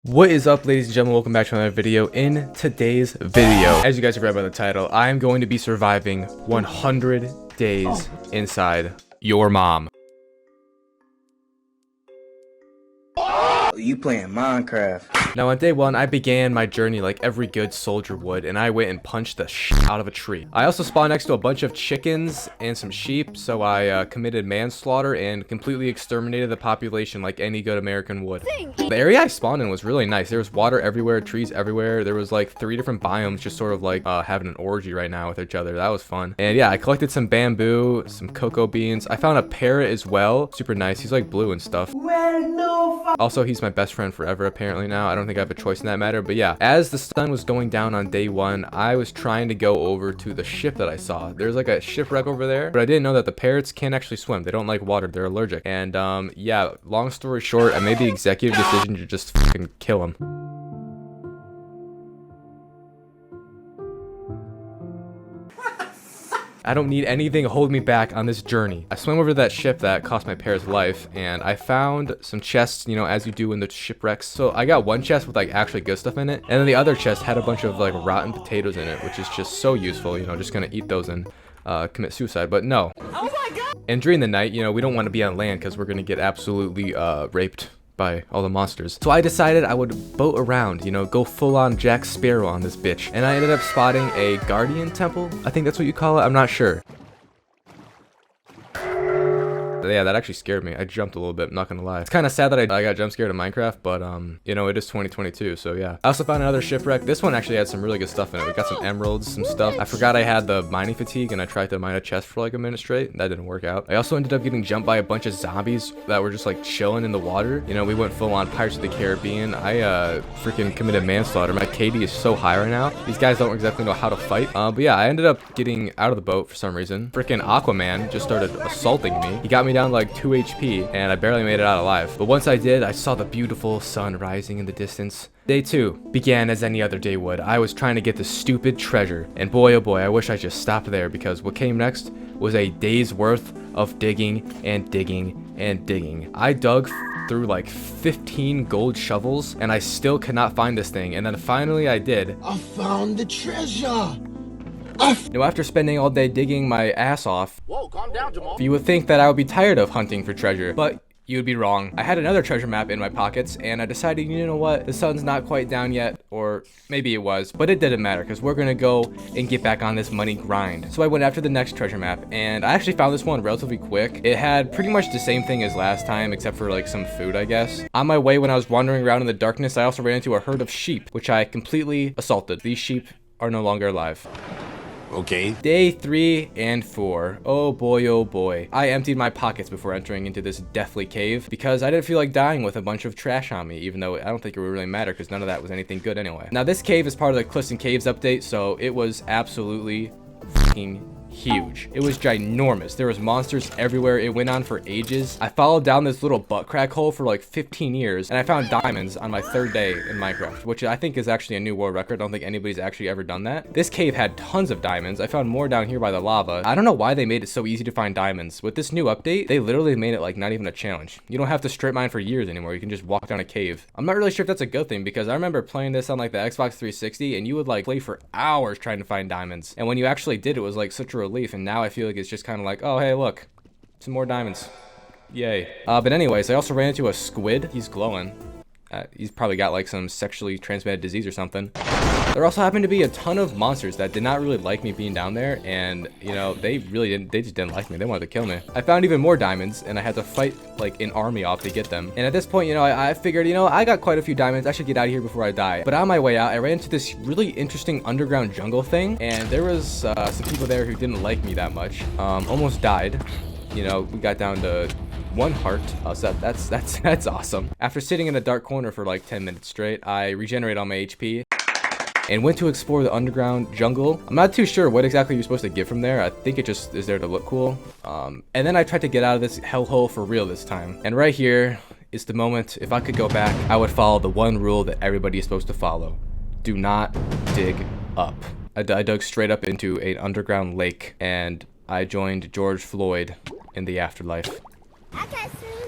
What is up, ladies and gentlemen? Welcome back to another video. In today's video, as you guys have read by the title, I am going to be surviving 100 days inside your mom. You playing Minecraft. Now on day one, I began my journey like every good soldier would, and I went and punched the shit out of a tree. I also spawned next to a bunch of chickens and some sheep, so I committed manslaughter and completely exterminated the population like any good American would. The area I spawned in was really nice. There was water everywhere, trees everywhere. There was like 3 different biomes just sort of like having an orgy right now with each other. That was fun. And yeah, I collected some bamboo, some cocoa beans. I found a parrot as well. Super nice. He's like blue and stuff. Also, he's my best friend forever apparently now. I don't think I have a choice in that matter, but yeah, as the sun was going down on day one, I was trying to go over to the ship that I saw. There's like a shipwreck over there, but I didn't know that the parrots can't actually swim. They don't like water. They're allergic. And yeah, long story short, I made the executive decision to just fucking kill him. I don't need anything to hold me back on this journey. I swam over to that ship that cost my parents' life, and I found some chests, you know, as you do in the shipwrecks. So I got one chest with like actually good stuff in it, and then the other chest had a bunch of like rotten potatoes in it, which is just so useful, you know, just gonna eat those and commit suicide. But no. Oh my god! And during the night, you know, we don't want to be on land because we're gonna get absolutely raped by all the monsters. So I decided I would boat around, you know, go full on Jack Sparrow on this bitch. And I ended up spotting a guardian temple. I think that's what you call it. I'm not sure. Yeah, that actually scared me. I jumped a little bit, I'm not gonna lie. It's kind of sad that I got jump scared in Minecraft, but you know, it is 2022, so yeah. I also found another shipwreck. This one actually had some really good stuff in it. We got some emeralds, some stuff. I forgot I had the mining fatigue, and I tried to mine a chest for like a minute straight. That didn't work out. I also ended up getting jumped by a bunch of zombies that were just like chilling in the water. You know, we went full on Pirates of the Caribbean. I freaking committed manslaughter. My KD is so high right now. These guys don't exactly know how to fight. But yeah, I ended up getting out of the boat for some reason. Freaking Aquaman just started assaulting me. He got me down to like 2 HP, and I barely made it out alive. But once I did, I saw the beautiful sun rising in the distance. Day 2 began as any other day would. I was trying to get the stupid treasure, and boy oh boy, I wish I just stopped there, because what came next was a day's worth of digging and digging and digging. I dug through like 15 gold shovels, and I still could not find this thing, and then finally I did. I found the treasure! Now, after spending all day digging my ass off, Whoa, calm down, Jamal. you would think that I would be tired of hunting for treasure, but you would be wrong. I had another treasure map in my pockets, and I decided, you know what, the sun's not quite down yet, or maybe it was, but it didn't matter, because we're gonna go and get back on this money grind. So I went after the next treasure map, and I actually found this one relatively quick. It had pretty much the same thing as last time, except for like some food, I guess. On my way, when I was wandering around in the darkness, I also ran into a herd of sheep, which I completely assaulted. These sheep are no longer alive. Okay. Day 3 and 4. Oh boy, oh boy. I emptied my pockets before entering into this deathly cave because I didn't feel like dying with a bunch of trash on me, even though I don't think it would really matter because none of that was anything good anyway. Now, this cave is part of the Cliffs and Caves update, so it was absolutely fucking huge. It was ginormous. There was monsters everywhere. It went on for ages. I followed down this little butt crack hole for like 15 years, and I found diamonds on my 3rd day in Minecraft, which I think is actually a new world record. I don't think anybody's actually ever done that. This cave had tons of diamonds. I found more down here by the lava. I don't know why they made it so easy to find diamonds. With this new update, they literally made it like not even a challenge. You don't have to strip mine for years anymore. You can just walk down a cave. I'm not really sure if that's a good thing, because I remember playing this on like the Xbox 360, and you would like play for hours trying to find diamonds. And when you actually did, it was like such a relief. And now I feel like it's just kind of like, oh hey, look, some more diamonds, yay. But anyways, I also ran into a squid. He's glowing. He's probably got like some sexually transmitted disease or something. There also happened to be a ton of monsters that did not really like me being down there, and you know, they just didn't like me. They wanted to kill me. I found even more diamonds, and I had to fight like an army off to get them. And at this point, you know, I figured, you know, I got quite a few diamonds. I should get out of here before I die. But on my way out, I ran into this really interesting underground jungle thing, and there was some people there who didn't like me that much. Almost died. You know, we got down to 1 heart. So that's awesome. After sitting in a dark corner for like 10 minutes straight, I regenerated all my HP and went to explore the underground jungle. I'm not too sure what exactly you're supposed to get from there. I think it just is there to look cool. And then I tried to get out of this hellhole for real this time. And right here is the moment. If I could go back, I would follow the one rule that everybody is supposed to follow. Do not dig up. I dug straight up into an underground lake, and I joined George Floyd in the afterlife.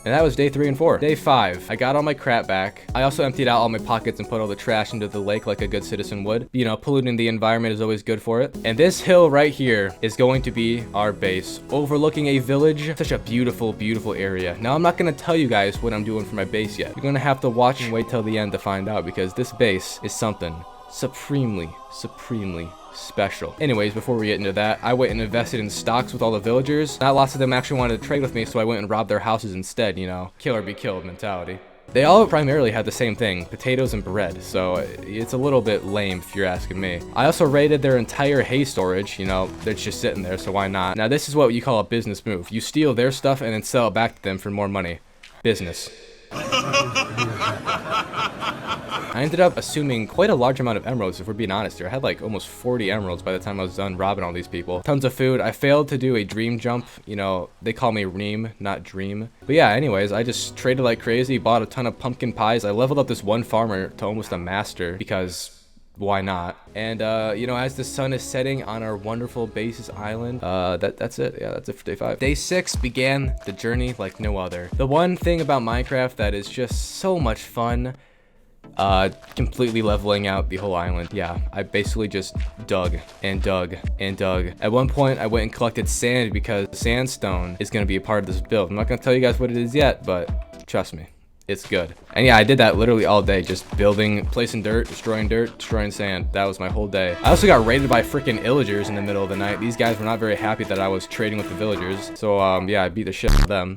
And that was day 3 and 4. Day 5, I got all my crap back. I also emptied out all my pockets and put all the trash into the lake like a good citizen would. You know, polluting the environment is always good for it. And this hill right here is going to be our base, overlooking a village. Such a beautiful, beautiful area. Now, I'm not gonna tell you guys what I'm doing for my base yet. You're gonna have to watch and wait till the end to find out, because this base is something supremely special. Anyways, before we get into that, I went and invested in stocks with all the villagers. Not lots of them actually wanted to trade with me, so I went and robbed their houses instead, you know, kill or be killed mentality. They all primarily have the same thing, potatoes and bread, so it's a little bit lame if you're asking me. I also raided their entire hay storage, you know, it's just sitting there, so why not? Now, this is what you call a business move. You steal their stuff and then sell it back to them for more money. Business. I ended up assuming quite a large amount of emeralds, if we're being honest here. I had like almost 40 emeralds by the time I was done robbing all these people. Tons of food. I failed to do a dream jump. You know, they call me Reem, not Dream. But yeah, anyways, I just traded like crazy, bought a ton of pumpkin pies. I leveled up this one farmer to almost a master because why not? And you know, as the sun is setting on our wonderful basis island, that's it. Yeah, that's it for day 5. Day 6 began the journey like no other. The one thing about Minecraft that is just so much fun, completely leveling out the whole island. Yeah, I basically just dug and dug and dug. At one point, I went and collected sand because sandstone is going to be a part of this build. I'm not going to tell you guys what it is yet, but trust me, it's good. And yeah, I did that literally all day, just building, placing dirt, destroying sand. That was my whole day. I also got raided by freaking illagers in the middle of the night. These guys were not very happy that I was trading with the villagers. So yeah, I beat the shit out of them.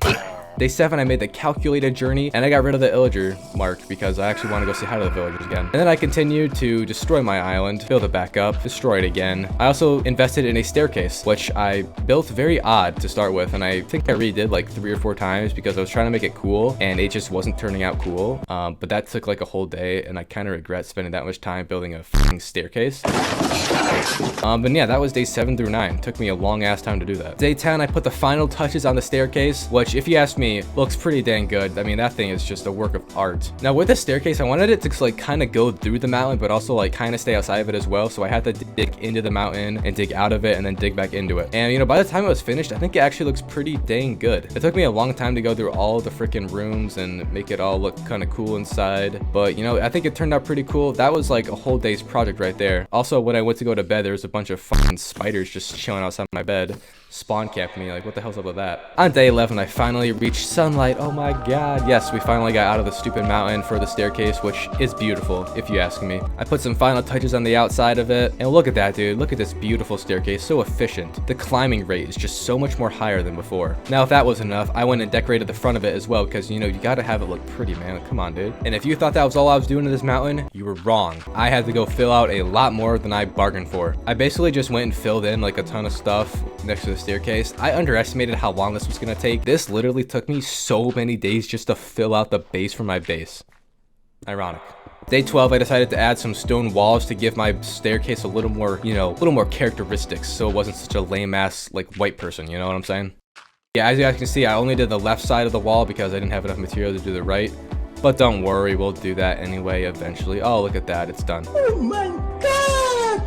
Day 7, I made the calculated journey, and I got rid of the illager mark because I actually want to go say hi to the villagers again. And then I continued to destroy my island, build it back up, destroy it again. I also invested in a staircase, which I built very odd to start with, and I think I redid like 3 or 4 times because I was trying to make it cool, and it just wasn't turning out cool. But that took like a whole day, and I kind of regret spending that much time building a fucking staircase. But yeah, that was day 7 through 9. Took me a long ass time to do that. Day 10, I put the final touches on the staircase, which, if you ask me, looks pretty dang good. I mean, that thing is just a work of art. Now, with the staircase, I wanted it to like kind of go through the mountain, but also like kind of stay outside of it as well. So I had to dig into the mountain and dig out of it and then dig back into it. And you know, by the time it was finished, I think it actually looks pretty dang good. It took me a long time to go through all the freaking rooms and make it all look kind of cool inside. But you know, I think it turned out pretty cool. That was like a whole day's project right there. Also, when I went to go to bed, there was a bunch of fucking spiders just chilling outside my bed. Spawn camped me, like what the hell's up with that? On day 11, I finally reached sunlight. Oh my god. Yes, we finally got out of the stupid mountain for the staircase, which is beautiful, if you ask me. I put some final touches on the outside of it, and look at that, dude. Look at this beautiful staircase, so efficient. The climbing rate is just so much more higher than before. Now, if that was enough, I went and decorated the front of it as well, because you know, you gotta have it look pretty, man. Come on, dude. And if you thought that was all I was doing to this mountain, you were wrong. I had to go fill out a lot more than I bargained for. I basically just went and filled in like a ton of stuff next to the staircase. I underestimated how long this was gonna take. This literally took me so many days just to fill out the base for my base. Ironic. Day 12, I decided to add some stone walls to give my staircase a little more, you know, a little more characteristics, so it wasn't such a lame ass like white person, you know what I'm saying? Yeah, as you guys can see, I only did the left side of the wall because I didn't have enough material to do the right. But don't worry, we'll do that anyway eventually. Oh, look at that, it's done. Oh my god!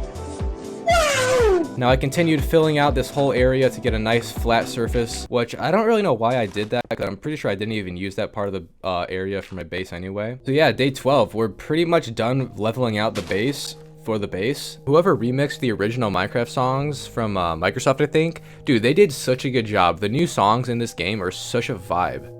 Wow! Now I continued filling out this whole area to get a nice flat surface, which I don't really know why I did that, because I'm pretty sure I didn't even use that part of the area for my base anyway. So yeah, day 12, we're pretty much done leveling out the base. For the base, whoever remixed the original Minecraft songs from Microsoft, I think, dude, they did such a good job. The new songs in this game are such a vibe.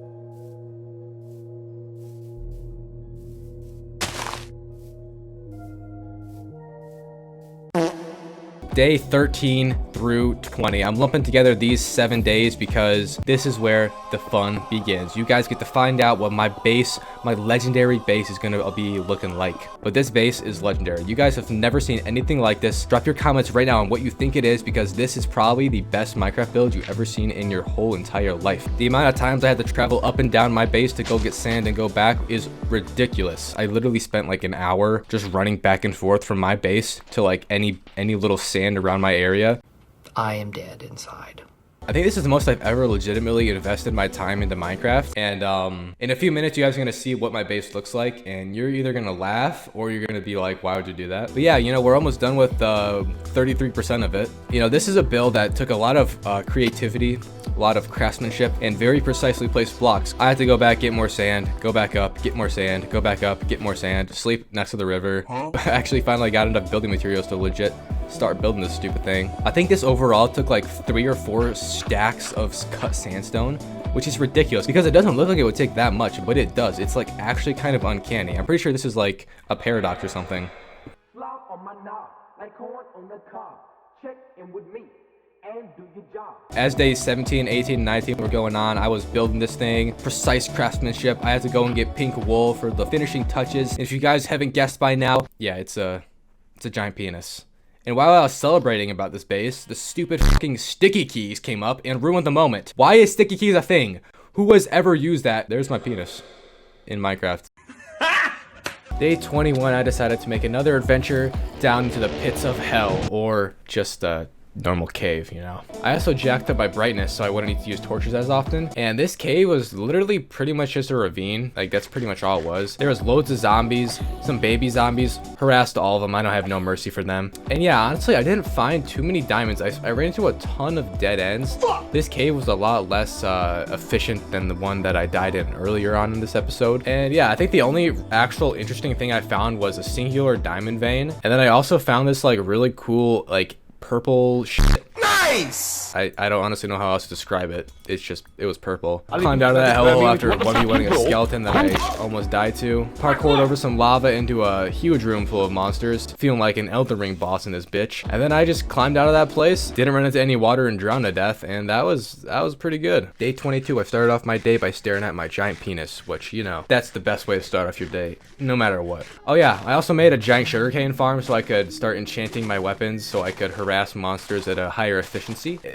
Day 13 through 20. I'm lumping together these 7 days because this is where the fun begins. You guys get to find out what my base, my legendary base, is gonna be looking like. But this base is legendary. You guys have never seen anything like this. Drop your comments right now on what you think it is, because this is probably the best Minecraft build you've ever seen in your whole entire life. The amount of times I had to travel up and down my base to go get sand and go back is ridiculous. I literally spent like an hour just running back and forth from my base to like any little sand around my area. I am dead inside. I think this is the most I've ever legitimately invested my time into Minecraft. And in a few minutes, you guys are gonna see what my base looks like, and you're either gonna laugh or you're gonna be like, why would you do that? But yeah, you know, we're almost done with 33% of it. You know, this is a build that took a lot of creativity, a lot of craftsmanship, and very precisely placed blocks. I had to go back, get more sand, go back up, get more sand, go back up, get more sand, sleep next to the river. I actually finally got enough building materials to legit start building this stupid thing. I think this overall took like 3 or 4 stacks of cut sandstone, which is ridiculous because it doesn't look like it would take that much, but it does. It's like actually kind of uncanny. I'm pretty sure this is like a paradox or something. As days 17, 18, 19 were going on, I was building this thing, precise craftsmanship. I had to go and get pink wool for the finishing touches. And if you guys haven't guessed by now, yeah, it's a giant penis. And while I was celebrating about this base, the stupid fucking sticky keys came up and ruined the moment. Why is sticky keys a thing? Who has ever used that? There's my penis in Minecraft. Day 21, I decided to make another adventure down into the pits of hell, or just a normal cave, you know. I also jacked up my brightness so I wouldn't need to use torches as often. And this cave was literally pretty much just a ravine. Like, that's pretty much all it was. There was loads of zombies, some baby zombies, harassed all of them. I don't have no mercy for them. And yeah, honestly, I didn't find too many diamonds. I ran into a ton of dead ends. This cave was a lot less efficient than the one that I died in earlier on in this episode. And yeah, I think the only actual interesting thing I found was a singular diamond vein. And then I also found this like really cool like purple shit. Nice! I don't honestly know how else to describe it. It's just, it was purple. I climbed out of that hole after 1v1ing a skeleton that I almost died to. Parkoured over some lava into a huge room full of monsters, feeling like an Elden Ring boss in this bitch. And then I just climbed out of that place, didn't run into any water and drowned to death, and that was pretty good. Day 22, I started off my day by staring at my giant penis, which, you know, that's the best way to start off your day, no matter what. Oh yeah, I also made a giant sugarcane farm so I could start enchanting my weapons so I could harass monsters at a higher efficiency.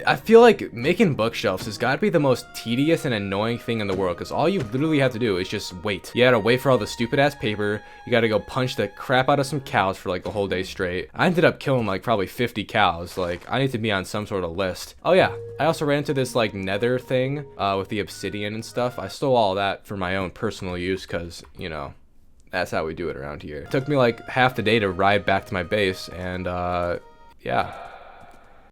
I feel like making bookshelves has got to be the most tedious and annoying thing in the world, because all you literally have to do is just wait. You gotta wait for all the stupid ass paper, you gotta go punch the crap out of some cows for like the whole day straight. I ended up killing like probably 50 cows. Like, I need to be on some sort of list. Oh yeah, I also ran into this like nether thing with the obsidian and stuff. I stole all that for my own personal use because, you know, that's how we do it around here. It took me like half the day to ride back to my base, and yeah.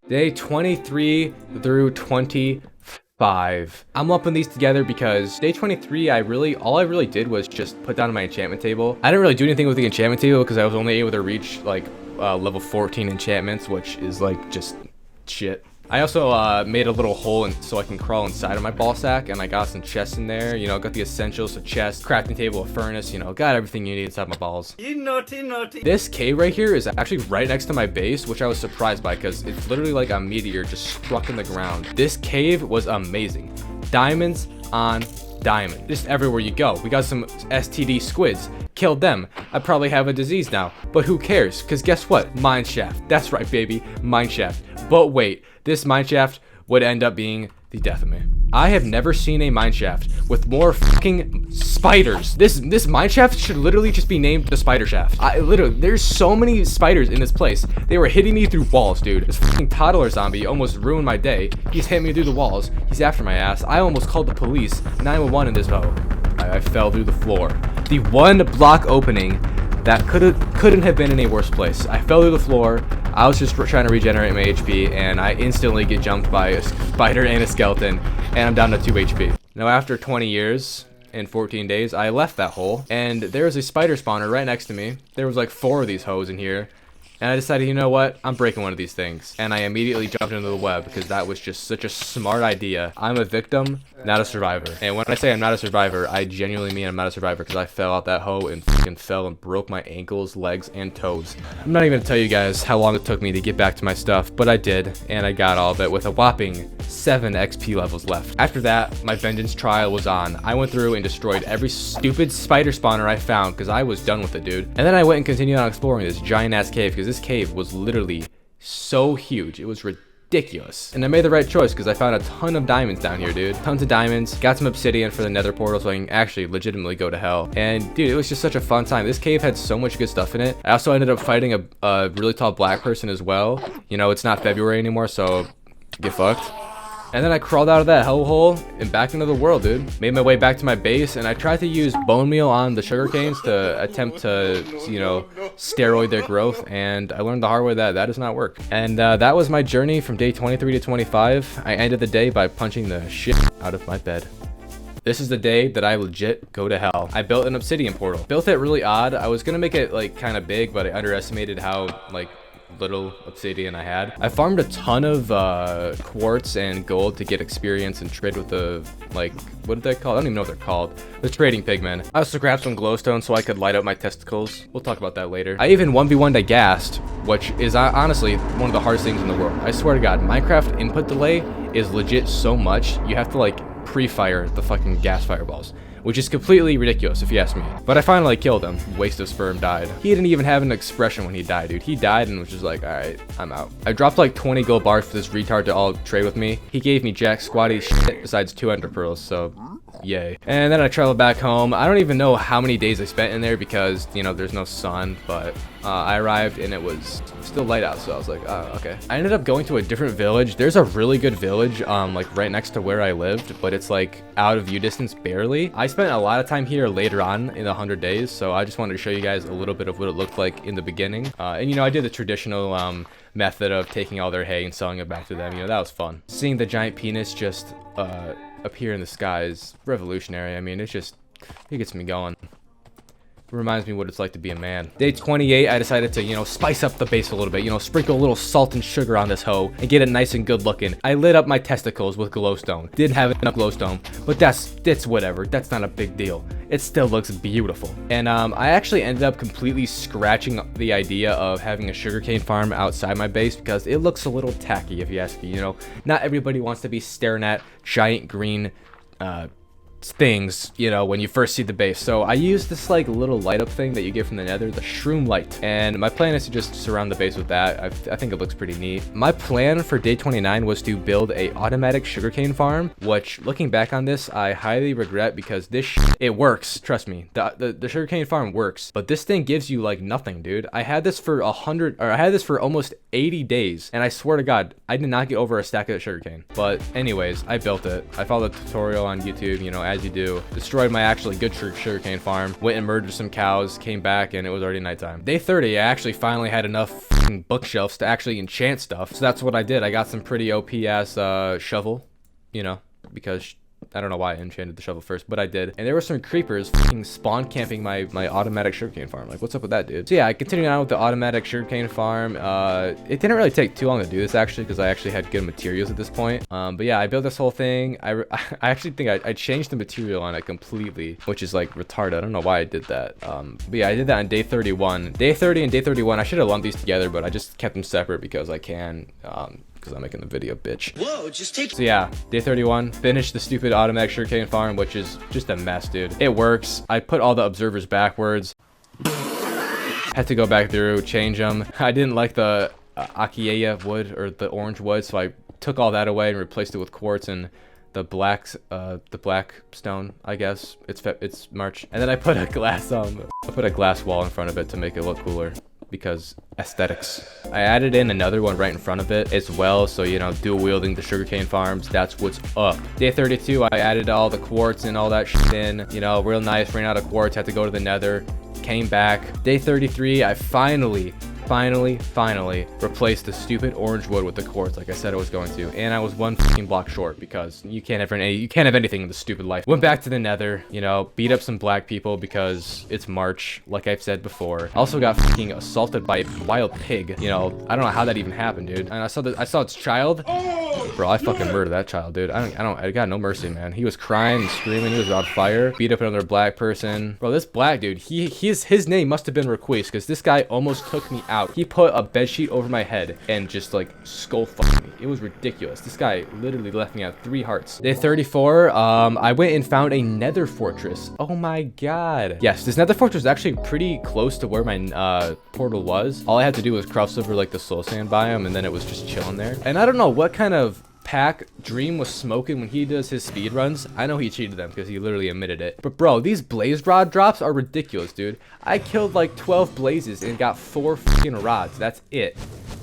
Day 23 through 25. I'm lumping these together because day 23, all I really did was just put down my enchantment table. I didn't really do anything with the enchantment table because I was only able to reach like level 14 enchantments, which is like just shit. I also made a little hole so I can crawl inside of my ball sack, and I got some chests in there, you know, got the essentials, a chest, crafting table, a furnace, you know, got everything you need inside my balls. You naughty, naughty. This cave right here is actually right next to my base, which I was surprised by because it's literally like a meteor just struck in the ground. This cave was amazing. Diamonds on diamond, just everywhere you go. We got some STD squids, killed them. I probably have a disease now, but who cares? Because guess what? Mineshaft. That's right, baby, mineshaft. But wait, this mineshaft would end up being the death of me. I have never seen a mineshaft with more fucking spiders. This mineshaft should literally just be named the spider shaft. Literally, there's so many spiders in this place. They were hitting me through walls, dude. This fucking toddler zombie almost ruined my day. He's hit me through the walls. He's after my ass. I almost called the police. 911 in this hoe. I fell through the floor. The one block opening that couldn't have been in a worse place. I fell through the floor. I was just trying to regenerate my HP, and I instantly get jumped by a spider and a skeleton, and I'm down to 2 HP. Now, after 20 years and 14 days, I left that hole, and there was a spider spawner right next to me. There was like 4 of these hoes in here, and I decided, you know what? I'm breaking one of these things. And I immediately jumped into the web because that was just such a smart idea. I'm a victim, not a survivor. And when I say I'm not a survivor, I genuinely mean I'm not a survivor because I fell out that hole and fucking fell and broke my ankles, legs, and toes. I'm not even gonna tell you guys how long it took me to get back to my stuff, but I did, and I got all of it with a whopping 7 XP levels left. After that, my vengeance trial was on. I went through and destroyed every stupid spider spawner I found because I was done with it, dude. And then I went and continued on exploring this giant ass cave because this cave was literally so huge. It was ridiculous. And I made the right choice because I found a ton of diamonds down here, dude. Tons of diamonds. Got some obsidian for the nether portal so I can actually legitimately go to hell. And dude, it was just such a fun time. This cave had so much good stuff in it. I also ended up fighting a really tall black person as well. You know, it's not February anymore, so get fucked. And then I crawled out of that hellhole and back into the world, dude. Made my way back to my base, and I tried to use bone meal on the sugar canes to attempt to, you know, steroid their growth, and I learned the hard way that does not work. And that was my journey from day 23 to 25. I ended the day by punching the shit out of my bed. This is the day that I legit go to hell. I built an obsidian portal. Built it really odd. I was gonna make it like kind of big, but I underestimated how like little obsidian I had. I farmed a ton of quartz and gold to get experience and trade with the, like, what did they call? I don't even know what they're called. The trading pigmen. I also grabbed some glowstone so I could light up my testicles. We'll talk about that later. I even 1v1'd a ghast, which is honestly one of the hardest things in the world. I swear to God, Minecraft input delay is legit so much. You have to like pre-fire the fucking gas fireballs, which is completely ridiculous if you ask me. But I finally killed him. Waste of sperm died. He didn't even have an expression when he died, dude. He died and was just like, all right, I'm out. I dropped like 20 gold bars for this retard to all trade with me. He gave me jack squatty shit besides 2 ender pearls, so yay. And then I traveled back home. I don't even know how many days I spent in there because, you know, there's no sun, but I arrived and it was still light out, so I was like, oh, okay. I ended up going to a different village. There's a really good village, like right next to where I lived, but it's like out of view distance barely. I spent a lot of time here later on in the 100 days, so I just wanted to show you guys a little bit of what it looked like in the beginning. And you know, I did the traditional method of taking all their hay and selling it back to them. You know, that was fun. Seeing the giant penis just appear in the sky is revolutionary. I mean, it gets me going. Reminds me what it's like to be a man. Day 28, I decided to, you know, spice up the base a little bit, you know, sprinkle a little salt and sugar on this hoe and get it nice and good looking. I lit up my testicles with glowstone. Didn't have enough glowstone, but that's whatever. That's not a big deal. It still looks beautiful. And I actually ended up completely scratching the idea of having a sugarcane farm outside my base because it looks a little tacky, if you ask me. You know, not everybody wants to be staring at giant green things, you know, when you first see the base. So I used this like little light up thing that you get from the nether, the shroom light, and my plan is to just surround the base with that. I think it looks pretty neat. My plan for day 29 was to build a automatic sugarcane farm, which looking back on this I highly regret because this it works, trust me. The sugarcane farm works, but this thing gives you like nothing, dude. I had this for almost 80 days, and I swear to God I did not get over a stack of sugarcane. But anyways, I built it. I followed the tutorial on YouTube, you know, as you do. Destroyed my actually good sugarcane farm, went and murdered some cows, came back, and it was already nighttime. Day 30, I actually finally had enough bookshelves to actually enchant stuff, so that's what I did. I got some pretty OP ass shovel, you know, because I don't know why I enchanted the shovel first, but I did. And there were some creepers fucking spawn camping my automatic sugarcane farm. Like, what's up with that, dude? So yeah, I continued on with the automatic sugarcane farm. It didn't really take too long to do this actually, because I actually had good materials at this point. But yeah, I built this whole thing. I actually think I changed the material on it completely, which is like retarded. I don't know why I did that. But yeah, I did that on day 31. Day 30 and day 31, I should have lumped these together, but I just kept them separate because I can. Because I'm making the video, bitch. Whoa, just take. So yeah, day 31, finished the stupid automatic sugarcane farm, which is just a mess, dude. It works. I put all the observers backwards. Had to go back through, change them. I didn't like the Acacia wood, or the orange wood, so I took all that away and replaced it with quartz and the black stone, I guess. It's March. And then I put a glass wall in front of it to make it look cooler, because aesthetics. I added in another one right in front of it as well, so you know, dual wielding the sugarcane farms, that's what's up. Day 32, I added all the quartz and all that shit in, you know, real nice. Ran out of quartz, had to go to the nether, came back. Day 33, I finally replaced the stupid orange wood with the quartz like I said I was going to, and I was one fucking block short because you can't have anything in this stupid life. Went back to the nether, you know, beat up some black people because it's March, like I've said before. Also got fucking assaulted by a wild pig, you know. I don't know how that even happened, dude. And I saw its child. Bro, I fucking murdered that child, dude. I got no mercy, man. He was crying and screaming. He was on fire. Beat up another black person. Bro, this black dude, his name must have been Request, because this guy almost took me out. He put a bedsheet over my head and just like skull fucked me. It was ridiculous. This guy literally left me at 3 hearts. Day 34, I went and found a nether fortress. Oh my god. Yes, this nether fortress is actually pretty close to where my portal was. All I had to do was cross over like the soul sand biome, and then it was just chilling there. And I don't know what kind of pack Dream was smoking when he does his speed runs. I know he cheated them because he literally admitted it. But bro, these blaze rod drops are ridiculous, dude. I killed like 12 blazes and got 4 freaking rods. That's it.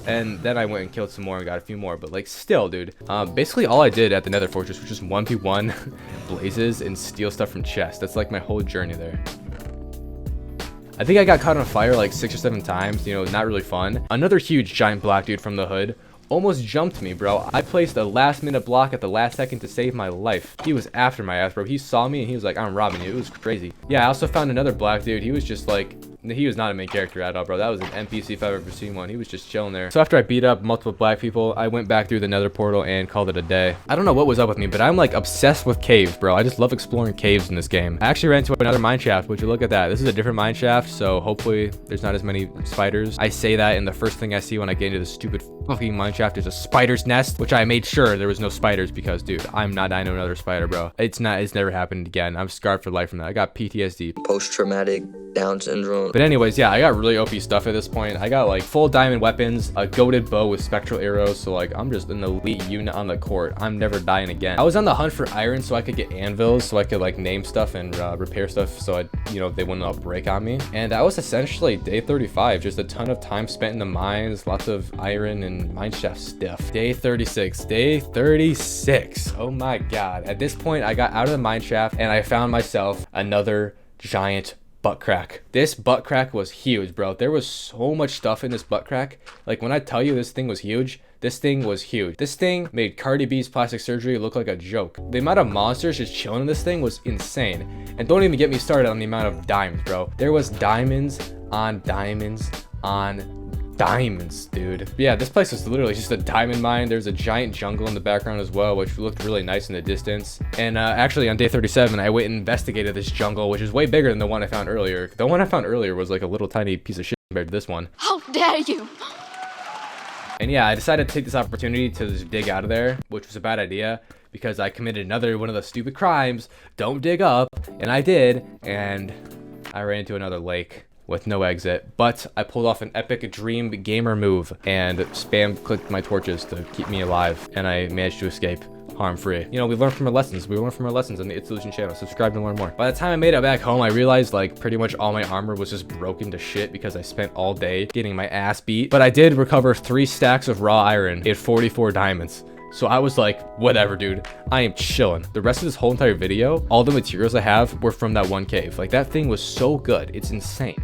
And then I went and killed some more and got a few more, but like still, dude. Basically all I did at the Nether Fortress was just 1v1 blazes and steal stuff from chests. That's like my whole journey there. I think I got caught on fire like 6 or 7 times, you know, not really fun. Another huge giant black dude from the hood almost jumped me, bro. I placed a last minute block at the last second to save my life. He was after my ass, bro. He saw me and he was like, I'm robbing you. It was crazy. Yeah, I also found another black dude. He was just like, he was not a main character at all, bro. That was an NPC if I've ever seen one. He was just chilling there. So after I beat up multiple black people, I went back through the nether portal and called it a day. I don't know what was up with me, but I'm like obsessed with caves, bro. I just love exploring caves in this game. I actually ran into another mine shaft. Would you look at that? This is a different mine shaft, so hopefully there's not as many spiders. I say that, and the first thing I see when I get into this stupid fucking mine shaft is a spider's nest, which I made sure there was no spiders because, dude, I'm not dying to another spider, bro. It's never happened again. I'm scarred for life from that. I got PTSD. Post-traumatic Down syndrome. But anyways, yeah, I got really OP stuff at this point. I got like full diamond weapons, a goated bow with spectral arrows, so like I'm just an elite unit on the court. I'm never dying again. I was on the hunt for iron so I could get anvils, so I could like name stuff and repair stuff so they wouldn't all break on me. And that was essentially day 35, just a ton of time spent in the mines, lots of iron and mineshaft stuff. Day 36. Oh my god. At this point, I got out of the mineshaft and I found myself another giant butt crack. This butt crack was huge, bro. There was so much stuff in this butt crack. Like when I tell you this thing was huge, this thing was huge. This thing made Cardi B's plastic surgery look like a joke. The amount of monsters just chilling in this thing was insane. And don't even get me started on the amount of diamonds, bro. There was diamonds on diamonds on diamonds, dude. Yeah, this place was literally just a diamond mine. There's a giant jungle in the background as well, which looked really nice in the distance. And actually on day 37, I went and investigated this jungle, which is way bigger than the one I found earlier. The one I found earlier was like a little tiny piece of shit compared to this one. How dare you! And yeah, I decided to take this opportunity to just dig out of there, which was a bad idea because I committed another one of those stupid crimes. Don't dig up. And I did, and I ran into another lake with no exit, but I pulled off an epic dream gamer move and spam clicked my torches to keep me alive, and I managed to escape harm-free. You know, we learn from our lessons. We learn from our lessons on the ItsIlusion channel. Subscribe to learn more. By the time I made it back home, I realized like pretty much all my armor was just broken to shit because I spent all day getting my ass beat. But I did recover 3 stacks of raw iron at 44 diamonds. So I was like, whatever, dude, I am chilling. The rest of this whole entire video, all the materials I have were from that one cave. Like that thing was so good. It's insane.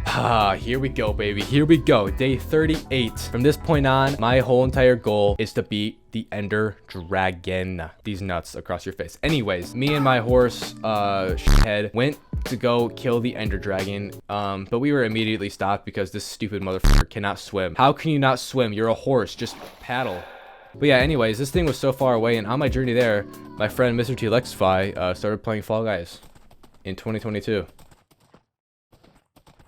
Here we go, baby. Here we go. Day 38. From this point on, my whole entire goal is to beat the Ender Dragon. These nuts across your face. Anyways, me and my horse, head went to go kill the Ender Dragon, but we were immediately stopped because this stupid motherfucker cannot swim. How can you not swim? You're a horse. Just paddle. But yeah, anyways, this thing was so far away, and on my journey there, my friend Mr. T Lexify started playing Fall Guys in 2022.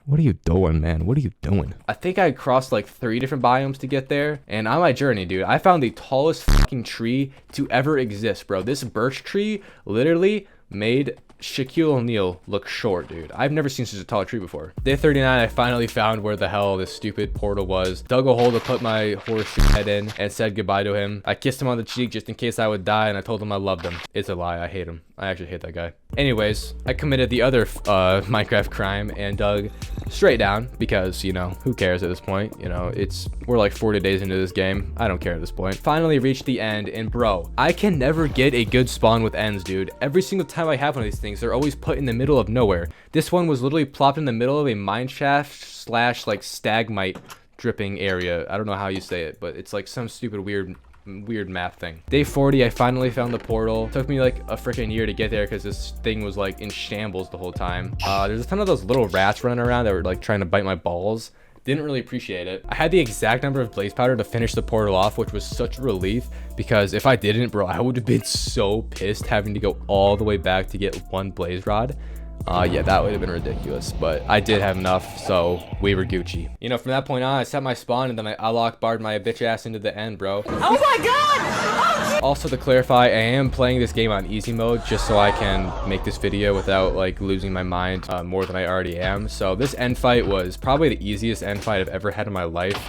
What are you doing, man? What are you doing? I think I crossed like 3 different biomes to get there, and on my journey, dude, I found the tallest fucking tree to ever exist, bro. This birch tree literally made Shaquille O'Neal look short, dude. I've never seen such a tall tree before. Day 39, I finally found where the hell this stupid portal was. Dug a hole to put my horse head in and said goodbye to him. I kissed him on the cheek just in case I would die, and I told him I loved him. It's a lie. I hate him. I actually hate that guy. Anyways, I committed the other Minecraft crime and dug straight down because, you know, who cares at this point? You know, we're like 40 days into this game. I don't care at this point. Finally reached the end, and bro, I can never get a good spawn with ends, dude. Every single time I have one of these things, they're always put in the middle of nowhere. This one was literally plopped in the middle of a mineshaft / like stagmite dripping area. I don't know how you say it, but it's like some stupid weird map thing. Day 40, I finally found the portal. Took me like a freaking year to get there because this thing was like in shambles the whole time. There's a ton of those little rats running around that were like trying to bite my balls. Didn't really appreciate it. I had the exact number of blaze powder to finish the portal off, which was such a relief because if I didn't, bro, I would have been so pissed having to go all the way back to get 1 blaze rod. Yeah, that would have been ridiculous, but I did have enough, so we were Gucci. You know, from that point on, I set my spawn and then I lock barred my bitch ass into the end, bro. Oh my god! Also, to clarify, I am playing this game on easy mode just so I can make this video without like losing my mind more than I already am. So this end fight was probably the easiest end fight I've ever had in my life.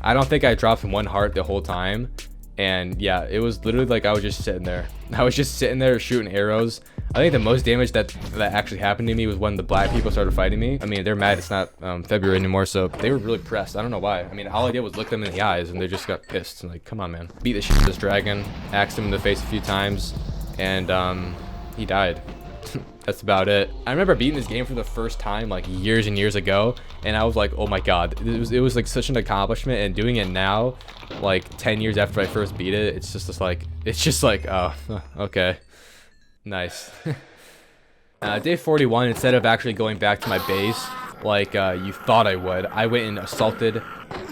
I don't think I dropped 1 heart the whole time. And yeah, it was literally like I was just sitting there. I was just sitting there shooting arrows. I think the most damage that actually happened to me was when the black people started fighting me. I mean, they're mad it's not February anymore, so they were really pressed. I don't know why. I mean, all I did was look them in the eyes, and they just got pissed. And like, come on, man. Beat the shit out of this dragon, axed him in the face a few times, and he died. That's about it. I remember beating this game for the first time like years and years ago, and I was like, oh my god, it was like such an accomplishment. And doing it now, like 10 years after I first beat it, it's just like oh, okay, nice. Day 41, instead of actually going back to my base like you thought I would, I went and assaulted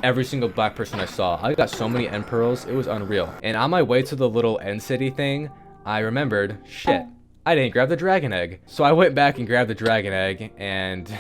every single black person I saw. I got so many end pearls, it was unreal. And on my way to the little end city thing, I remembered, shit, I didn't grab the dragon egg. So I went back and grabbed the dragon egg, and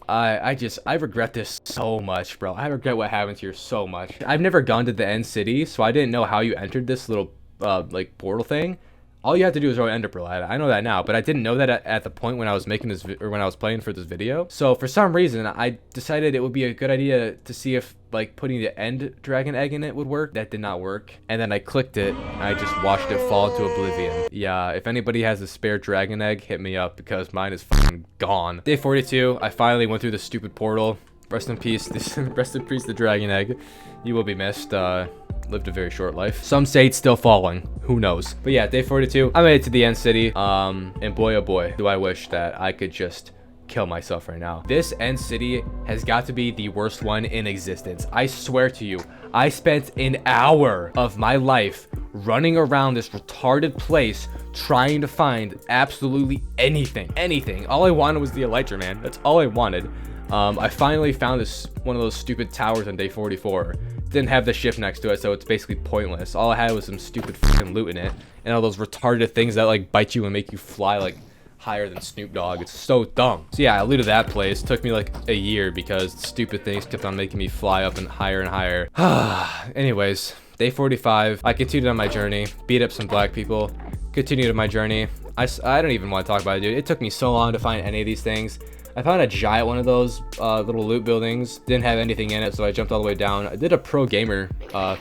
I regret this so much, bro. I regret what happened here so much. I've never gone to the end city, so I didn't know how you entered this little like portal thing. All you have to do is roll ender pearl at it. I know that now, but I didn't know that at the point when I was making this or when I was playing for this video. So for some reason, I decided it would be a good idea to see if like putting the end dragon egg in it would work. That did not work. And then I clicked it and I just watched it fall into oblivion. Yeah, if anybody has a spare dragon egg, hit me up because mine is fucking gone. Day 42, I finally went through the stupid portal. Rest in peace, rest in peace the dragon egg. You will be missed. Lived a very short life. Some say it's still falling. Who knows? But yeah, day 42, I made it to the end city. And boy, oh boy, do I wish that I could just kill myself right now. This end city has got to be the worst one in existence. I swear to you, I spent an hour of my life running around this retarded place trying to find absolutely anything. All I wanted was the elytra, man. That's all I wanted. I finally found one of those stupid towers on day 44. Didn't have the ship next to it, so it's basically pointless. All I had was some stupid fucking loot in it, and all those retarded things that like bite you and make you fly like higher than Snoop Dogg. It's so dumb. So yeah, I looted that place. Took me like a year because stupid things kept on making me fly up and higher and higher. Anyways, day 45, I continued on my journey, beat up some black people, continued on my journey. I don't even want to talk about it, dude. It took me so long to find any of these things. I found a giant one of those little loot buildings. Didn't have anything in it, so I jumped all the way down. I did a pro gamer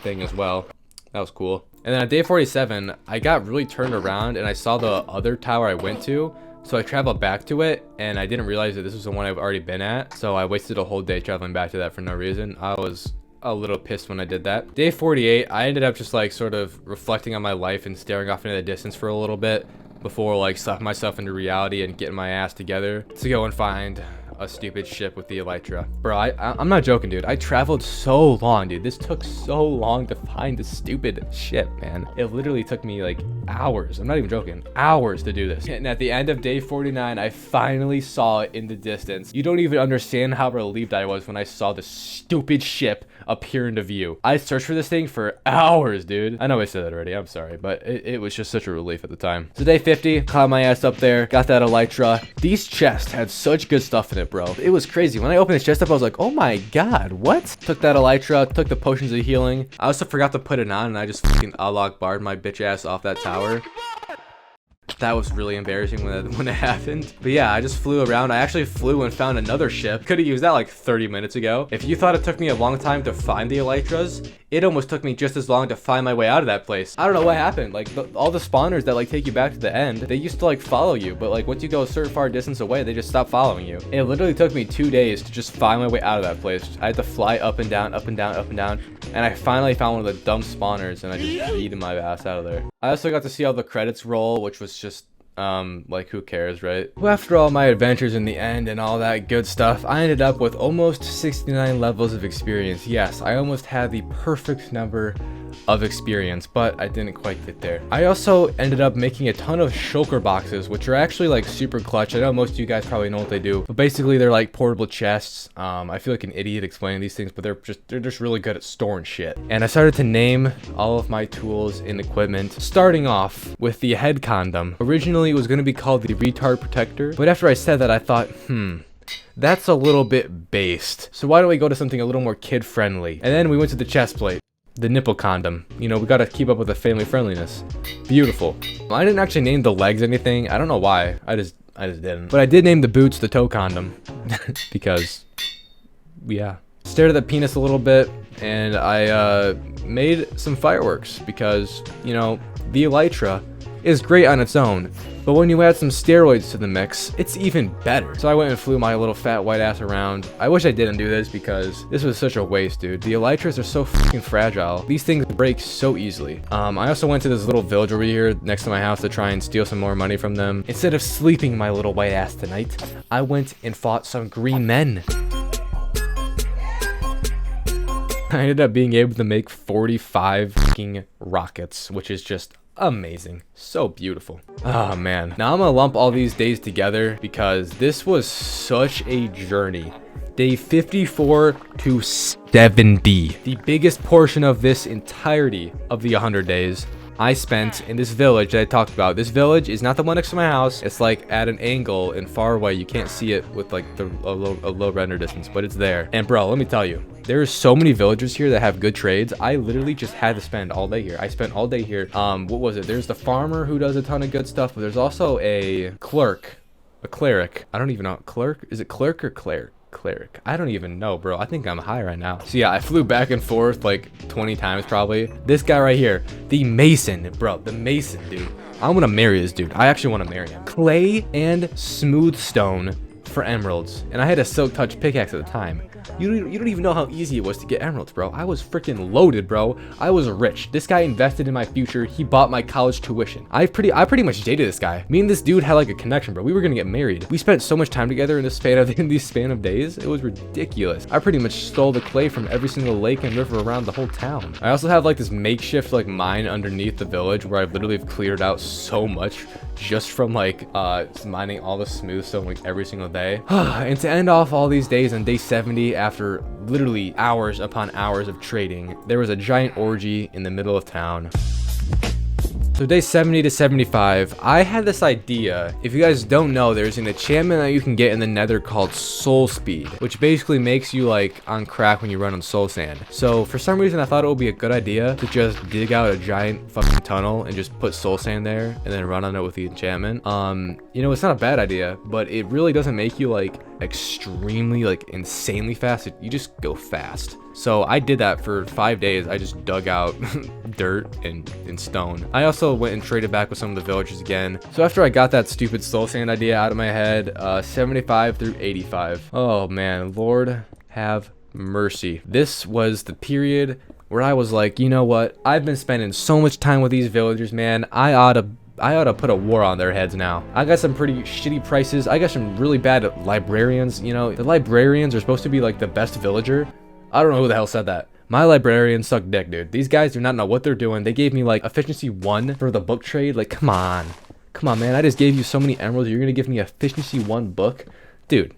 thing as well. That was cool. And then on day 47, I got really turned around and I saw the other tower I went to. So I traveled back to it, and I didn't realize that this was the one I've already been at. So I wasted a whole day traveling back to that for no reason. I was a little pissed when I did that. Day 48, I ended up just like sort of reflecting on my life and staring off into the distance for a little bit before like slapping myself into reality and getting my ass together to go and find a stupid ship with the elytra. Bro, I'm not joking, dude. I traveled so long, dude. This took so long to find this stupid ship, man. It literally took me like hours. I'm not even joking. Hours to do this. And at the end of day 49, I finally saw it in the distance. You don't even understand how relieved I was when I saw this stupid ship appear into view. I searched for this thing for hours, dude. I know I said that already. I'm sorry, but it was just such a relief at the time. So day 50, caught my ass up there, got that elytra. These chests had such good stuff in it, bro. It was crazy. When I opened this chest up, I was like, oh my god, what? Took that elytra, took the potions of healing. I also forgot to put it on, and I just fucking Allah barred my bitch ass off that tower. That was really embarrassing when it happened. But yeah, I just flew around. I actually flew and found another ship. Could have used that like 30 minutes ago. If you thought it took me a long time to find the elytras, it almost took me just as long to find my way out of that place. I don't know what happened. Like all the spawners that like take you back to the end, they used to like follow you, but like once you go a certain far distance away, they just stop following you. It literally took me 2 days to just find my way out of that place. I had to fly up and down, up and down, up and down, and I finally found one of the dumb spawners, and I just yeeted my ass out of there. I also got to see all the credits roll, which was just like who cares, right? Well, after all my adventures in the end and all that good stuff, I ended up with almost 69 levels of experience. Yes, I almost had the perfect number of experience, but I didn't quite get there. I also ended up making a ton of shulker boxes, which are actually like super clutch. I know most of you guys probably know what they do, but basically they're like portable chests. I feel like an idiot explaining these things, but they're just really good at storing shit. And I started to name all of my tools and equipment, starting off with the head condom. Originally it was going to be called the retard protector, but after I said that, I thought, that's a little bit based. So why don't we go to something a little more kid friendly? And then we went to the chest plate. The nipple condom. You know, we gotta keep up with the family friendliness. Beautiful. I didn't actually name the legs anything. I don't know why. I just didn't. But I did name the boots the toe condom. Because, yeah. Stared at the penis a little bit, and I made some fireworks because, you know, the elytra is great on its own, but when you add some steroids to the mix, it's even better. So I went and flew my little fat white ass around. I wish I didn't do this because this was such a waste, dude. The elytras are so fucking fragile. These things break so easily. I also went to this little village over here next to my house to try and steal some more money from them. Instead of sleeping my little white ass tonight, I went and fought some green men. I ended up being able to make 45 fucking rockets, which is just amazing. So beautiful. Oh man. Now I'm gonna lump all these days together because this was such a journey. Day 54 to 70. The biggest portion of this entirety of the 100 days I spent in this village that I talked about. This village is not the one next to my house. It's like at an angle and far away. You can't see it with like a low render distance, but it's there. And bro, let me tell you, there's so many villagers here that have good trades. I literally just had to spend all day here. I spent all day here. What was it? There's the farmer who does a ton of good stuff, but there's also a cleric. A cleric. I don't even know. Clerk? Is it clerk or cleric? Cleric. I don't even know, bro. I think I'm high right now. So yeah, I flew back and forth like 20 times probably. This guy right here, the mason, bro. The mason, dude. I want to marry this dude. I actually want to marry him. Clay and smooth stone for emeralds. And I had a silk touch pickaxe at the time. You don't even know how easy it was to get emeralds, bro. I was freaking loaded, bro. I was rich. This guy invested in my future. He bought my college tuition. I pretty much dated this guy. Me and this dude had like a connection, bro. We were gonna get married. We spent so much time together in this span of days. It was ridiculous. I pretty much stole the clay from every single lake and river around the whole town. I also have like this makeshift like mine underneath the village where I literally have cleared out so much just from like mining all the smooth stone like every single day. And to end off all these days on day 70, after literally hours upon hours of trading, there was a giant orgy in the middle of town. So day 70 to 75, I had this idea. If you guys don't know, there's an enchantment that you can get in the nether called soul speed, which basically makes you like on crack when you run on soul sand. So for some reason I thought it would be a good idea to just dig out a giant fucking tunnel and just put soul sand there and then run on it with the enchantment. You know, it's not a bad idea, but it really doesn't make you like extremely like insanely fast. You just go fast. So I did that for 5 days. I just dug out dirt and stone. I also went and traded back with some of the villagers again. So after I got that stupid soul sand idea out of my head, 75 through 85. Oh man, Lord have mercy. This was the period where I was like, you know what? I've been spending so much time with these villagers, man. I ought to put a war on their heads now. I got some pretty shitty prices. I got some really bad librarians. You know, the librarians are supposed to be like the best villager. I don't know who the hell said that. My librarians suck dick, dude. These guys do not know what they're doing. They gave me like efficiency 1 for the book trade. Like, come on, man. I just gave you so many emeralds. You're gonna give me efficiency 1 book, dude.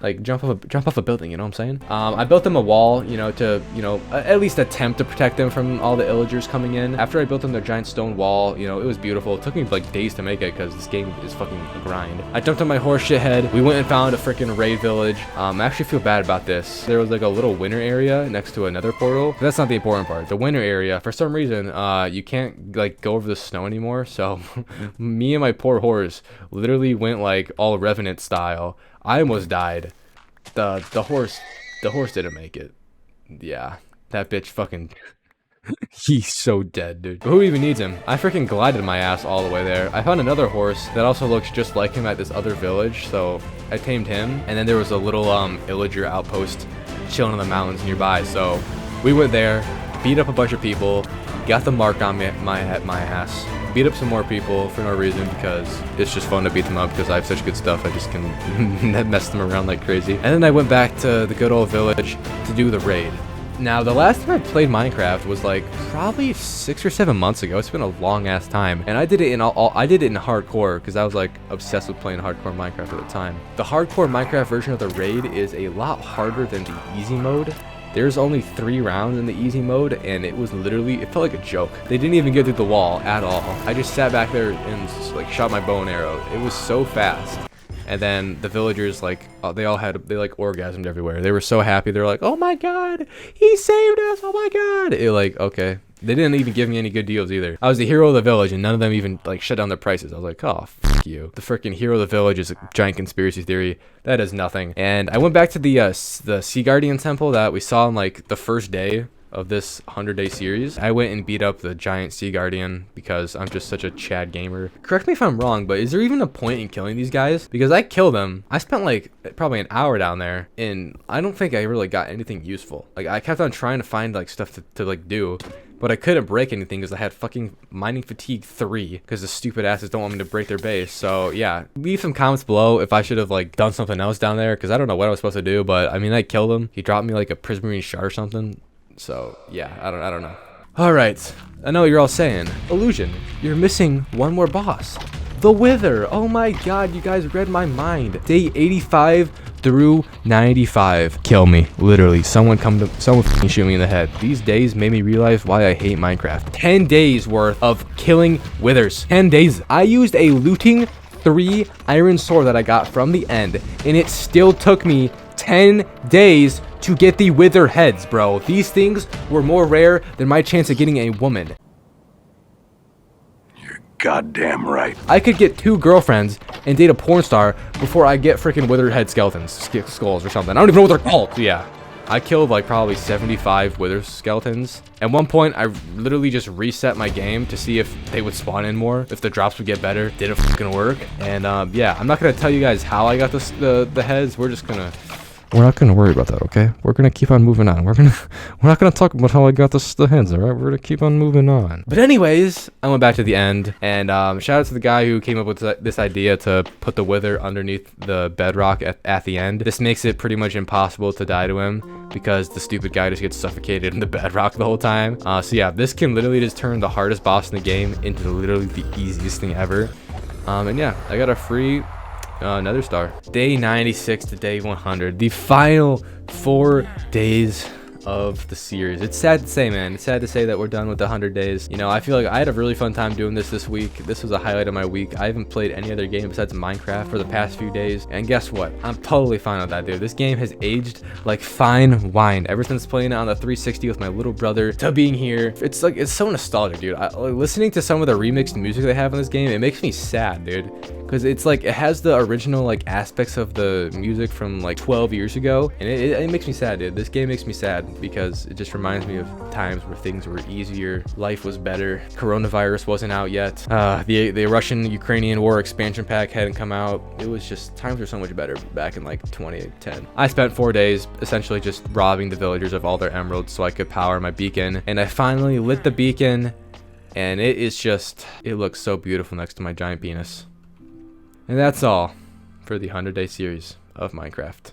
Like jump off a building, you know what I'm saying? I built them a wall, you know, to, you know, at least attempt to protect them from all the illagers coming in. After I built them their giant stone wall, you know, it was beautiful. It took me like days to make it because this game is fucking a grind. I jumped on my horse shit head. We went and found a freaking raid village. I actually feel bad about this. There was like a little winter area next to another portal. But that's not the important part. The winter area, for some reason, you can't like go over the snow anymore. So me and my poor horse literally went like all Revenant style. I almost died. The horse didn't make it. Yeah, that bitch fucking he's so dead, dude. But who even needs him? I freaking glided my ass all the way there. I found another horse that also looks just like him at this other village, so I tamed him. And then there was a little illager outpost chilling in the mountains nearby, so we went there, beat up a bunch of people, got the mark on my ass, beat up some more people for no reason because it's just fun to beat them up because I have such good stuff. I just can mess them around like crazy. And then I went back to the good old village to do the raid. Now, the last time I played Minecraft was like probably 6 or 7 months ago. It's been a long ass time, and I did it in hardcore because I was like obsessed with playing hardcore Minecraft at the time. The hardcore Minecraft version of the raid is a lot harder than the easy mode. There's only 3 rounds in the easy mode, and it was literally, it felt like a joke. They didn't even get through the wall at all. I just sat back there and just, like shot my bow and arrow. It was so fast. And then the villagers, like, they like orgasmed everywhere. They were so happy. They're like, oh my god, he saved us, oh my god. It like, okay. They didn't even give me any good deals either. I was the hero of the village, and none of them even like shut down their prices. I was like, oh, fuck you. The freaking hero of the village is a giant conspiracy theory. That is nothing. And I went back to the Sea Guardian temple that we saw on like the first day of this 100-day series, I went and beat up the giant sea guardian because I'm just such a Chad gamer. Correct me if I'm wrong, but is there even a point in killing these guys? Because I killed them. I spent like probably an hour down there, and I don't think I really got anything useful. Like, I kept on trying to find like stuff to like do, but I couldn't break anything because I had fucking mining fatigue 3 because the stupid asses don't want me to break their base. So yeah, leave some comments below if I should have like done something else down there, because I don't know what I was supposed to do. But I mean, I killed him. He dropped me like a prismarine shard or something. So yeah, I don't know. All right, I know what you're all saying. Illusion, you're missing one more boss. The Wither. Oh my god, you guys read my mind. Day 85 through 95. Kill me, literally. Someone fucking shoot me in the head. These days made me realize why I hate Minecraft. 10 days worth of killing withers. 10 days. I used a looting 3 iron sword that I got from the end, and it still took me 10 days to get the wither heads, bro. These things were more rare than my chance of getting a woman. Goddamn right. I could get 2 girlfriends and date a porn star before I get freaking withered head skeletons, skulls or something. I don't even know what they're called. So yeah, I killed like probably 75 wither skeletons. At one point, I literally just reset my game to see if they would spawn in more, if the drops would get better. Did it fucking work? And yeah, I'm not gonna tell you guys how I got the heads. We're not gonna worry about that, okay? We're gonna keep on moving on. We're not gonna talk about how I got the heads, all right? We're gonna keep on moving on. But anyways, I went back to the end, and shout out to the guy who came up with this idea to put the wither underneath the bedrock at the end. This makes it pretty much impossible to die to him because the stupid guy just gets suffocated in the bedrock the whole time. So yeah, this can literally just turn the hardest boss in the game into literally the easiest thing ever. And yeah, I got a free Nether star. Day 96 to day 100, the final 4 days of the series. It's sad to say, man. It's sad to say that we're done with the 100 days. You know, I feel like I had a really fun time doing this week. This was a highlight of my week. I haven't played any other game besides Minecraft for the past few days, and guess what? I'm totally fine with that, dude. This game has aged like fine wine ever since playing it on the 360 with my little brother to being here. It's like, it's so nostalgic, dude. Listening to some of the remixed music they have in this game, it makes me sad, dude, because it's like it has the original like aspects of the music from like 12 years ago, and it makes me sad, dude. This game makes me sad because it just reminds me of times where things were easier, life was better, coronavirus wasn't out yet, the Russian-Ukrainian war expansion pack hadn't come out. It was just, times were so much better back in like 2010. I spent 4 days essentially just robbing the villagers of all their emeralds so I could power my beacon, and I finally lit the beacon, and it looks so beautiful next to my giant penis. And that's all for the 100-day series of Minecraft.